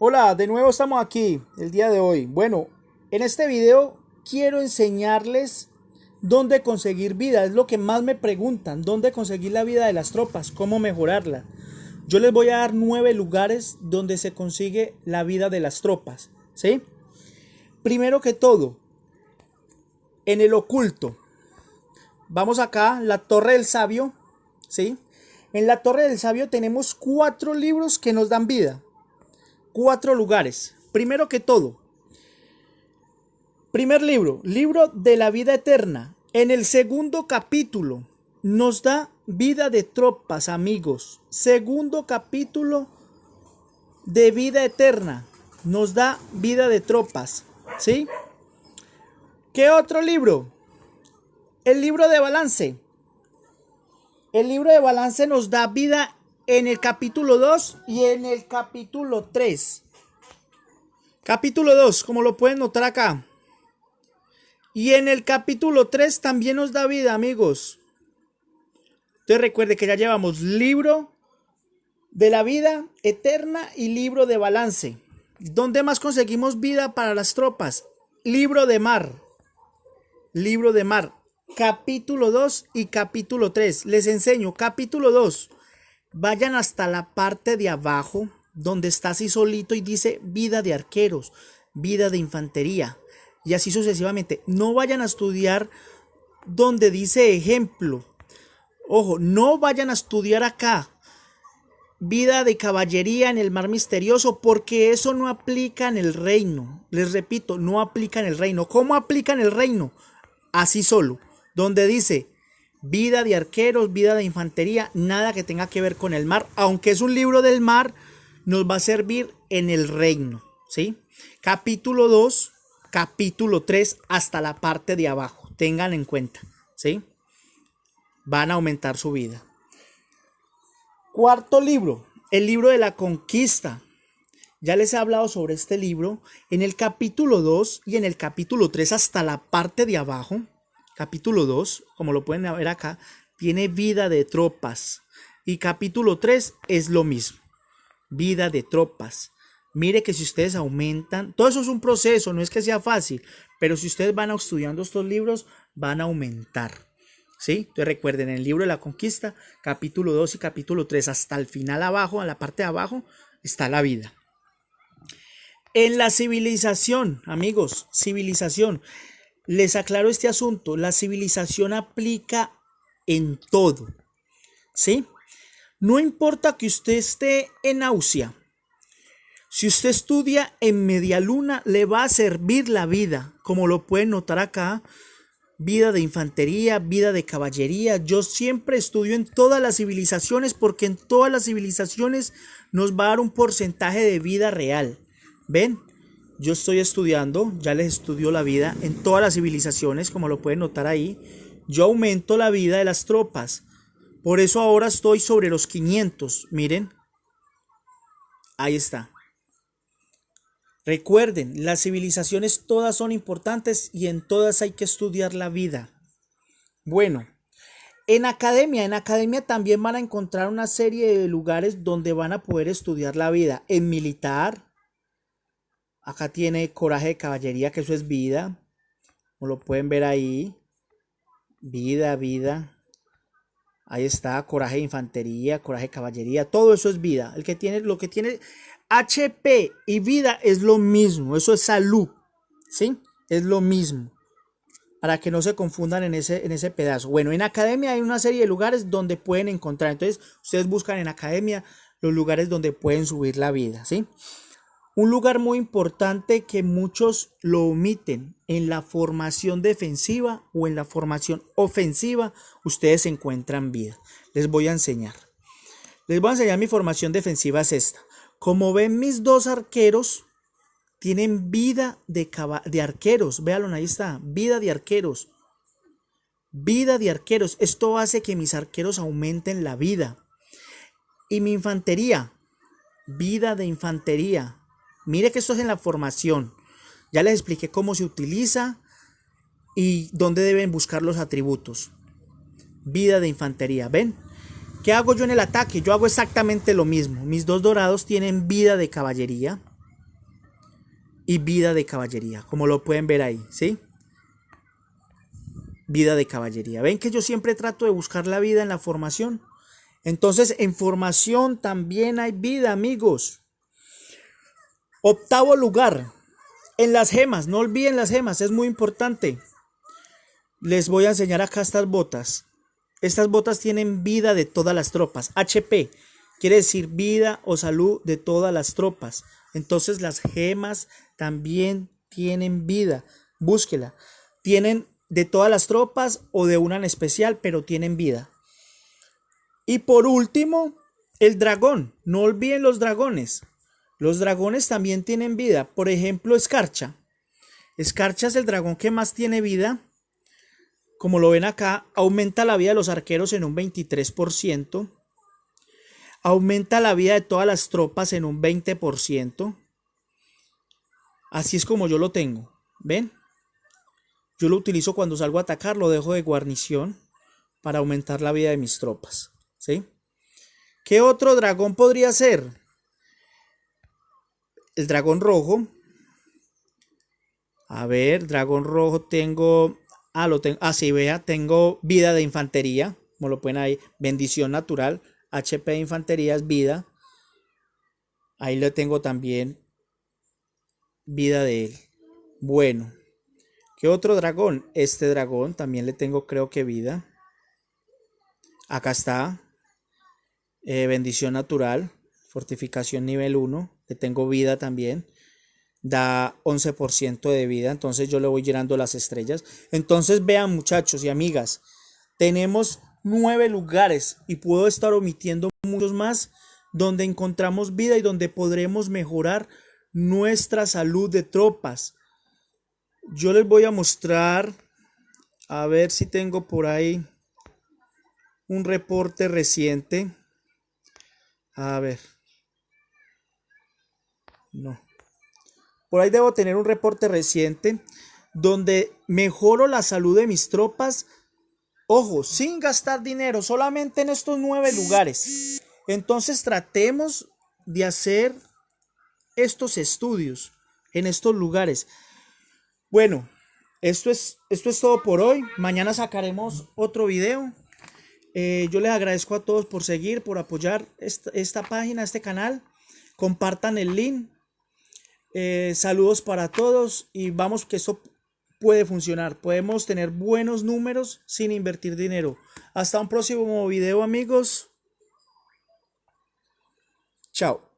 Hola, de nuevo estamos aquí el día de hoy. Bueno, en este video quiero enseñarles dónde conseguir vida. Es lo que más me preguntan, dónde conseguir la vida de las tropas, cómo mejorarla. Yo les voy a dar 9 lugares donde se consigue la vida de las tropas, ¿sí? Primero que todo, en el oculto. Vamos acá, la Torre del Sabio, ¿sí? En la Torre del Sabio tenemos 4 libros que nos dan vida. 4 lugares. Primero que todo, primer libro, libro de la vida eterna. En el segundo capítulo nos da vida de tropas, amigos. Segundo capítulo de vida eterna nos da vida de tropas, ¿sí? ¿Qué otro libro? El libro de balance. El libro de balance nos da vida en el capítulo 2 y en el capítulo 3. Capítulo 2, como lo pueden notar acá. Y en el capítulo 3 también nos da vida, amigos. Entonces recuerde que ya llevamos libro de la vida eterna y libro de balance. ¿Dónde más conseguimos vida para las tropas? Libro de mar. Libro de mar. Capítulo 2 y capítulo 3. Les enseño. Capítulo 2. Vayan hasta la parte de abajo, donde está así solito y dice vida de arqueros, vida de infantería, y así sucesivamente. No vayan a estudiar donde dice ejemplo. Ojo, no vayan a estudiar acá vida de caballería en el mar misterioso, porque eso no aplica en el reino. Les repito, no aplica en el reino. ¿Cómo aplica en el reino? Así solo, donde dice vida de arqueros, vida de infantería, nada que tenga que ver con el mar, aunque es un libro del mar, nos va a servir en el reino, ¿sí? Capítulo 2, capítulo 3, hasta la parte de abajo, tengan en cuenta, ¿sí? Van a aumentar su vida. Cuarto libro, el libro de la conquista. Ya les he hablado sobre este libro en el capítulo 2 y en el capítulo 3 hasta la parte de abajo. Capítulo 2, como lo pueden ver acá, tiene vida de tropas. Y capítulo 3 es lo mismo. Vida de tropas. Mire que si ustedes aumentan, todo eso es un proceso, no es que sea fácil, pero si ustedes van estudiando estos libros, van a aumentar. ¿Sí? Entonces recuerden, en el libro de la conquista, capítulo 2 y capítulo 3, hasta el final abajo, a la parte de abajo, está la vida. En la civilización, amigos, civilización. Les aclaro este asunto, la civilización aplica en todo, ¿sí? No importa que usted esté en Austria, si usted estudia en media luna, le va a servir la vida, como lo pueden notar acá, vida de infantería, vida de caballería. Yo siempre estudio en todas las civilizaciones porque en todas las civilizaciones nos va a dar un porcentaje de vida real, ¿ven? Yo estoy estudiando, ya les estudio la vida en todas las civilizaciones, como lo pueden notar ahí. Yo aumento la vida de las tropas. Por eso ahora estoy sobre los 500. Miren. Ahí está. Recuerden, las civilizaciones todas son importantes y en todas hay que estudiar la vida. Bueno, en academia también van a encontrar una serie de lugares donde van a poder estudiar la vida. En militar. Acá tiene coraje de caballería, que eso es vida. Como lo pueden ver ahí. Vida, vida. Ahí está, coraje de infantería, coraje de caballería. Todo eso es vida. Lo que tiene HP y vida es lo mismo. Eso es salud. ¿Sí? Es lo mismo. Para que no se confundan en ese pedazo. Bueno, en academia hay una serie de lugares donde pueden encontrar. Entonces, ustedes buscan en academia los lugares donde pueden subir la vida. ¿Sí? Un lugar muy importante que muchos lo omiten, en la formación defensiva o en la formación ofensiva, ustedes encuentran vida. Les voy a enseñar. Mi formación defensiva es esta. Como ven, mis dos arqueros tienen vida de arqueros. Véanlo, ahí está, vida de arqueros. Vida de arqueros. Esto hace que mis arqueros aumenten la vida. Y mi infantería, vida de infantería. Mire que esto es en la formación. Ya les expliqué cómo se utiliza y dónde deben buscar los atributos. Vida de infantería, ¿ven? ¿Qué hago yo en el ataque? Yo hago exactamente lo mismo. Mis dos dorados tienen vida de caballería. y vida de caballería, como lo pueden ver ahí, ¿sí? Vida de caballería. ¿Ven que yo siempre trato de buscar la vida en la formación? Entonces, en formación también hay vida, amigos. Octavo lugar, en las gemas. No olviden las gemas, es muy importante. Les voy a enseñar acá estas botas. Estas botas tienen vida de todas las tropas. HP quiere decir vida o salud de todas las tropas. Entonces las gemas también tienen vida. Búsquela. Tienen de todas las tropas o de una en especial, pero tienen vida. Y por último, el dragón. No olviden los dragones. Los dragones también tienen vida. Por ejemplo, Escarcha. Escarcha es el dragón que más tiene vida. Como lo ven acá, aumenta la vida de los arqueros en un 23%. Aumenta la vida de todas las tropas en un 20%. Así es como yo lo tengo. ¿Ven? Yo lo utilizo cuando salgo a atacar, lo dejo de guarnición para aumentar la vida de mis tropas. ¿Sí? ¿Qué otro dragón podría ser? El dragón rojo. A ver, dragón rojo tengo... sí, vea, tengo vida de infantería. Como lo pueden ahí, bendición natural. HP de infantería es vida. Ahí le tengo también vida de él. Bueno, ¿qué otro dragón? Este dragón también le tengo, creo que vida. Acá está. Bendición natural. Fortificación nivel 1. Le tengo vida también. Da 11% de vida, entonces yo le voy llenando las estrellas. Entonces vean, muchachos y amigas, tenemos 9 lugares y puedo estar omitiendo muchos más donde encontramos vida y donde podremos mejorar nuestra salud de tropas. Yo les voy a mostrar, a ver si tengo por ahí un reporte reciente. A ver, no. Por ahí debo tener un reporte reciente donde mejoro la salud de mis tropas. Ojo, sin gastar dinero, solamente en estos 9 lugares. Entonces tratemos de hacer estos estudios en estos lugares. Bueno, esto es todo por hoy. Mañana sacaremos otro video. Yo les agradezco a todos por seguir, por apoyar esta página, este canal. Compartan el link. Saludos para todos y vamos que esto puede funcionar. Podemos tener buenos números sin invertir dinero. Hasta un próximo video, amigos. Chao.